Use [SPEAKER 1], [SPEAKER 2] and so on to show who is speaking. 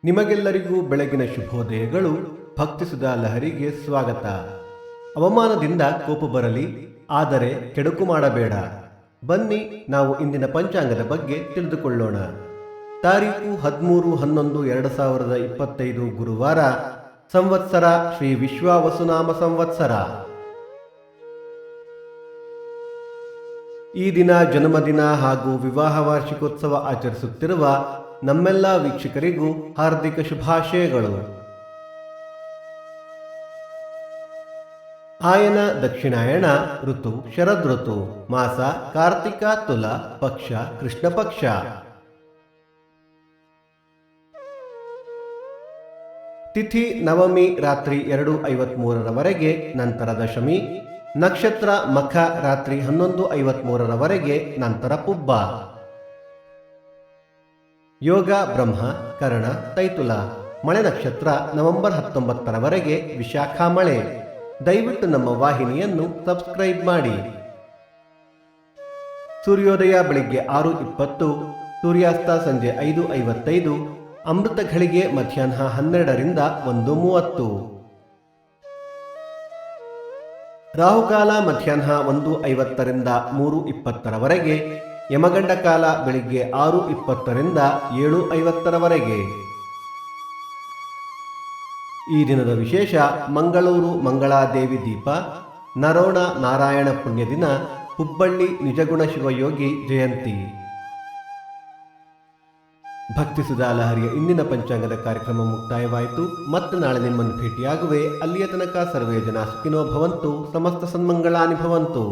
[SPEAKER 1] ನಿಮಗೆಲ್ಲರಿಗೂ ಬೆಳಗಿನ ಶುಭೋದಯಗಳು. ಭಕ್ತಿಸುಧಾ ಲಹರಿಗೆ ಸ್ವಾಗತ. ಅವಮಾನದಿಂದ ಕೋಪ ಬರಲಿ, ಆದರೆ ಕೆಡುಕು ಮಾಡಬೇಡ. ಬನ್ನಿ ನಾವು ಇಂದಿನ ಪಂಚಾಂಗದ ಬಗ್ಗೆ ತಿಳಿದುಕೊಳ್ಳೋಣ. ತಾರೀಕು 13/11/2025 ಗುರುವಾರ. ಸಂವತ್ಸರ ಶ್ರೀ ವಿಶ್ವಾವಸುನಾಮ ಸಂವತ್ಸರ. ಈ ದಿನ ಜನ್ಮದಿನ ಹಾಗೂ ವಿವಾಹ ವಾರ್ಷಿಕೋತ್ಸವ ಆಚರಿಸುತ್ತಿರುವ ನಮ್ಮೆಲ್ಲ ವೀಕ್ಷಕರಿಗೂ ಹಾರ್ದಿಕ ಶುಭಾಶಯಗಳು. ಆಯನ ದಕ್ಷಿಣಾಯಣ ಋತು ಶರದ್ ಋತು. ಮಾಸ ಕಾರ್ತಿಕ ತುಲ. ಪಕ್ಷ ಕೃಷ್ಣ ಪಕ್ಷ. ತಿಥಿ ನವಮಿ ರಾತ್ರಿ 2:53 ನಂತರ ದಶಮಿ. ನಕ್ಷತ್ರ ಮಖ ರಾತ್ರಿ 11:53 ನಂತರ ಪುಬ್ಬ. ಯೋಗ ಬ್ರಹ್ಮ ಕರ್ಣ ತೈತುಲ. ಮಳೆ ನಕ್ಷತ್ರ ನವೆಂಬರ್ 19 ವಿಶಾಖ ಮಳೆ. ದಯವಿಟ್ಟು ನಮ್ಮ ವಾಹಿನಿಯನ್ನು ಸಬ್ಸ್ಕ್ರೈಬ್ ಮಾಡಿ. ಸೂರ್ಯೋದಯ ಬೆಳಿಗ್ಗೆ 6:20, ಸೂರ್ಯಾಸ್ತ ಸಂಜೆ 5:55, ಅಮೃತ ಘಳಿಗೆ ಮಧ್ಯಾಹ್ನ 12ರಿಂದ 1:30. ರಾಹುಕಾಲ ಮಧ್ಯಾಹ್ನ 1:50ರಿಂದ 3:20, ಯಮಗಂಡ ಕಾಲ ಬೆಳಿಗ್ಗೆ 6:20ರಿಂದ 7:50. ಈ ದಿನದ ವಿಶೇಷ: ಮಂಗಳೂರು ಮಂಗಳಾದೇವಿ ದೀಪ, ನರೋಣ ನಾರಾಯಣ ಪುಣ್ಯ ದಿನ, ಹುಬ್ಬಳ್ಳಿ ನಿಜಗುಣ ಶಿವಯೋಗಿ ಜಯಂತಿ. ಭಕ್ತಿಸುಧಾ ಲಹರಿಯ ಇಂದಿನ ಪಂಚಾಂಗದ ಕಾರ್ಯಕ್ರಮ ಮುಕ್ತಾಯವಾಯಿತು. ಮತ್ತೆ ನಾಳೆ ನಿಮ್ಮನ್ನು ಭೇಟಿಯಾಗುವೆ. ಅಲ್ಲಿಯ ತನಕ ಸರ್ವೇ ಜನ ಸುಖಿನೋ ಭವಂತು. ಸಮಸ್ತ ಸನ್ಮಂಗಳಾನಿ ಭವಂತು.